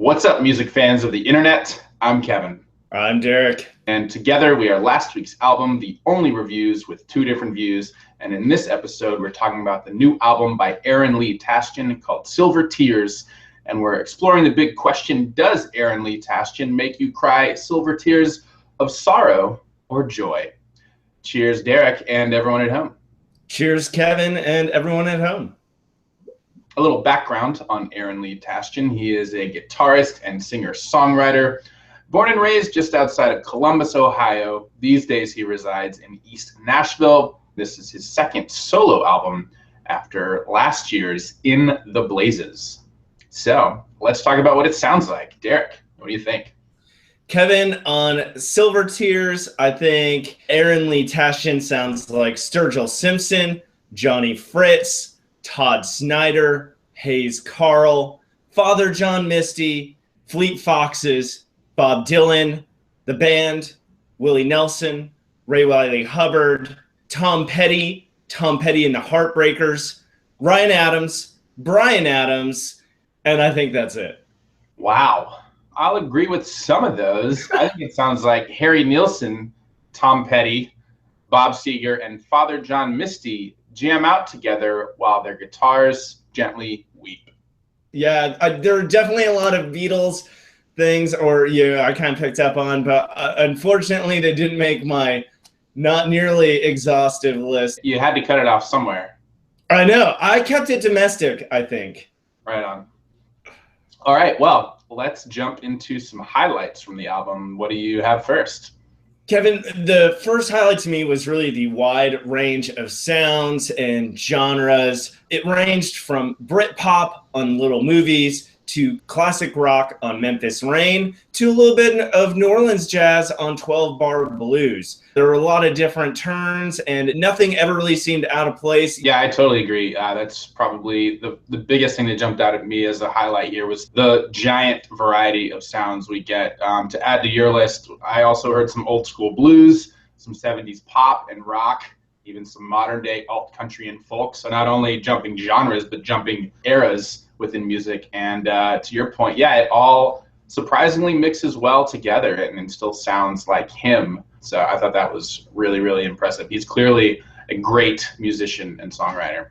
What's up, music fans of the internet? I'm Kevin. I'm Derek. And together we are last week's album, The Only Reviews, with two different views. And in this episode, we're talking about the new album by Aaron Lee Tasjan called Silver Tears. And we're exploring the big question, does Aaron Lee Tasjan make you cry silver tears of sorrow or joy? Cheers, Derek, and everyone at home. Cheers, Kevin, and everyone at home. A little background on Aaron Lee Tasjan. He is a guitarist and singer-songwriter. Born and raised just outside of Columbus, Ohio. These days he resides in East Nashville. This is his second solo album after last year's In the Blazes. So let's talk about what it sounds like. Derek, what do you think? Kevin, on Silver Tears, I think Aaron Lee Tasjan sounds like Sturgill Simpson, Jonny Fritz, Todd Snider, Carll, Father John Misty, Fleet Foxes, Bob Dylan, The Band, Willy Nilsson, Wylie Hubbard, Tom Petty and the Heartbreakers, Ryan Adams, Bryan Adams, and I think that's it. Wow. I'll agree with some of those. I think it sounds like Harry Nilsson, Tom Petty, Bob Seger, and Father John Misty jam out together while their guitars gently weep. Yeah, there are definitely a lot of Beatles things, I kind of picked up on, but unfortunately they didn't make my not nearly exhaustive list. You had to cut it off somewhere. I know. I kept it domestic, I think. Right on. All right, well, let's jump into some highlights from the album. What do you have first? Kevin, the first highlight to me was really the wide range of sounds and genres. It ranged from Britpop on Little Movies to classic rock on Memphis Rain to a little bit of New Orleans jazz on 12 Bar Blues. There were a lot of different turns and nothing ever really seemed out of place. Yeah, I totally agree. That's probably the biggest thing that jumped out at me as a highlight here was the giant variety of sounds we get. To add to your list, I also heard some old school blues, some 70s pop and rock, even some modern day alt country and folk. So not only jumping genres, but jumping eras within music. And to your point, yeah, it all surprisingly mixes well together and still sounds like him. So I thought that was really, really impressive. He's clearly a great musician and songwriter.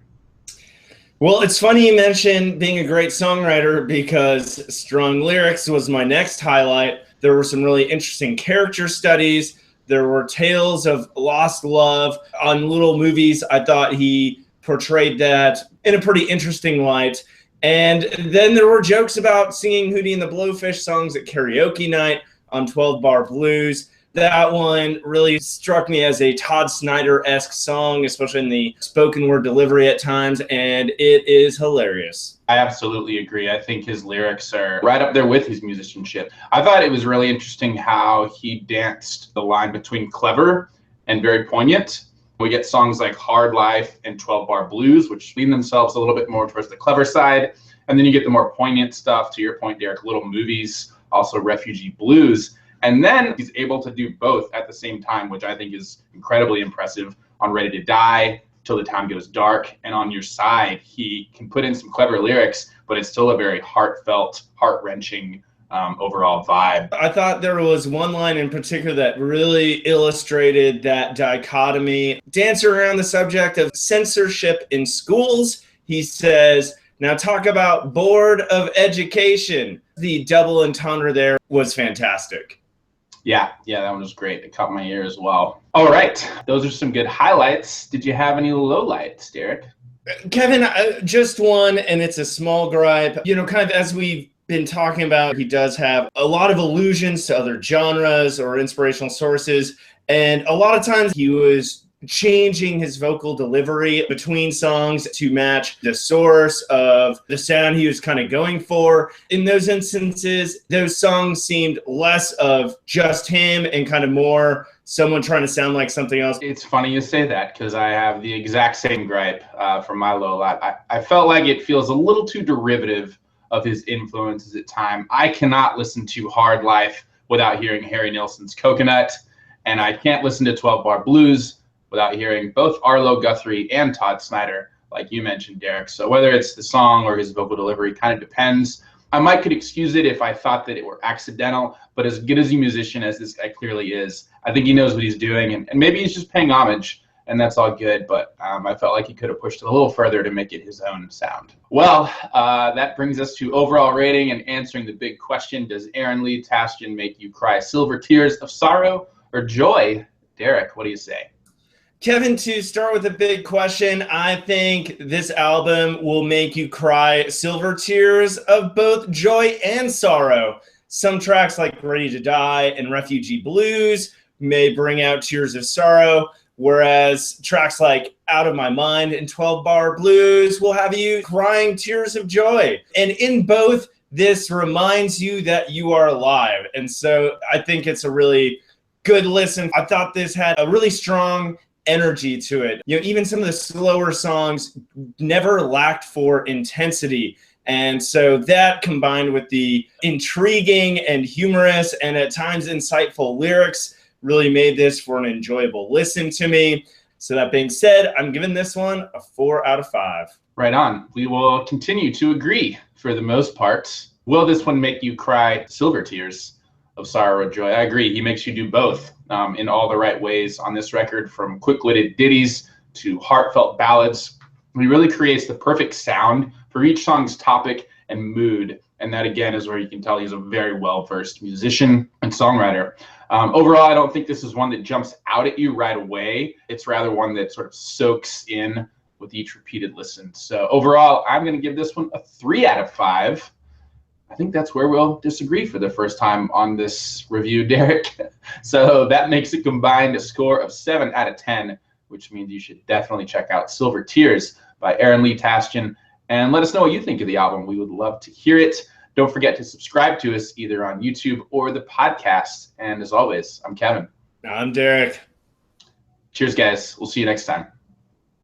Well, it's funny you mention being a great songwriter because strong lyrics was my next highlight. There were some really interesting character studies. There were tales of lost love. On Little Movies, I thought he portrayed that in a pretty interesting light. And then there were jokes about singing Hootie and the Blowfish songs at karaoke night on 12 Bar Blues. That one really struck me as a Todd Snider-esque song, especially in the spoken word delivery at times, and it is hilarious. I absolutely agree. I think his lyrics are right up there with his musicianship. I thought it was really interesting how he danced the line between clever and very poignant. We get songs like Hard Life and 12 Bar Blues, which lean themselves a little bit more towards the clever side. And then you get the more poignant stuff, to your point, Derek, Little Movies, also Refugee Blues. And then he's able to do both at the same time, which I think is incredibly impressive. On Ready to Die, Till the Time Goes Dark, and On Your Side, he can put in some clever lyrics, but it's still a very heartfelt, heart-wrenching overall vibe. I thought there was one line in particular that really illustrated that dichotomy. Dancing around the subject of censorship in schools, he says, now talk about Board of Education. The double entendre there was fantastic. Yeah, that one was great. It caught my ear as well. All right, those are some good highlights. Did you have any lowlights, Derek? Kevin, just one, and it's a small gripe. Kind of as we've been talking about, he does have a lot of allusions to other genres or inspirational sources, and a lot of times he was changing his vocal delivery between songs to match the source of the sound he was kind of going for. In those instances, those songs seemed less of just him and kind of more someone trying to sound like something else. It's funny you say that because I have the exact same gripe from my low light. I felt like it feels a little too derivative of his influences at time. I cannot listen to Hard Life without hearing Harry Nilsson's Coconut, and I can't listen to 12 Bar Blues without hearing both Arlo Guthrie and Todd Snider, like you mentioned, Derek. So whether it's the song or his vocal delivery, kind of depends. I might could excuse it if I thought that it were accidental, but as good as a musician as this guy clearly is, I think he knows what he's doing, and maybe he's just paying homage, and that's all good, but I felt like he could have pushed it a little further to make it his own sound. Well, that brings us to overall rating and answering the big question: does Aaron Lee Tasjan make you cry silver tears of sorrow or joy? Derek, what do you say? Kevin, to start with the big question, I think this album will make you cry silver tears of both joy and sorrow. Some tracks like Ready to Die and Refugee Blues may bring out tears of sorrow, whereas tracks like Out of My Mind and 12 Bar Blues will have you crying tears of joy. And in both, this reminds you that you are alive. And so I think it's a really good listen. I thought this had a really strong energy to it. You know, even some of the slower songs never lacked for intensity. And so that, combined with the intriguing and humorous and at times insightful lyrics, really made this for an enjoyable listen to me. So that being said, I'm giving this one a 4 out of 5. Right on. We will continue to agree for the most part. Will this one make you cry silver tears of sorrow or joy? I agree. He makes you do both in all the right ways on this record, from quick-witted ditties to heartfelt ballads. He really creates the perfect sound for each song's topic and mood. And that, again, is where you can tell he's a very well-versed musician and songwriter. Overall, I don't think this is one that jumps out at you right away. It's rather one that sort of soaks in with each repeated listen. So overall, I'm going to give this one a 3 out of 5. I think that's where we'll disagree for the first time on this review, Derek. So that makes it combined a score of 7 out of 10, which means you should definitely check out Silver Tears by Aaron Lee Tasjan, and let us know what you think of the album. We would love to hear it. Don't forget to subscribe to us either on YouTube or the podcast. And as always, I'm Kevin. I'm Derek. Cheers, guys. We'll see you next time.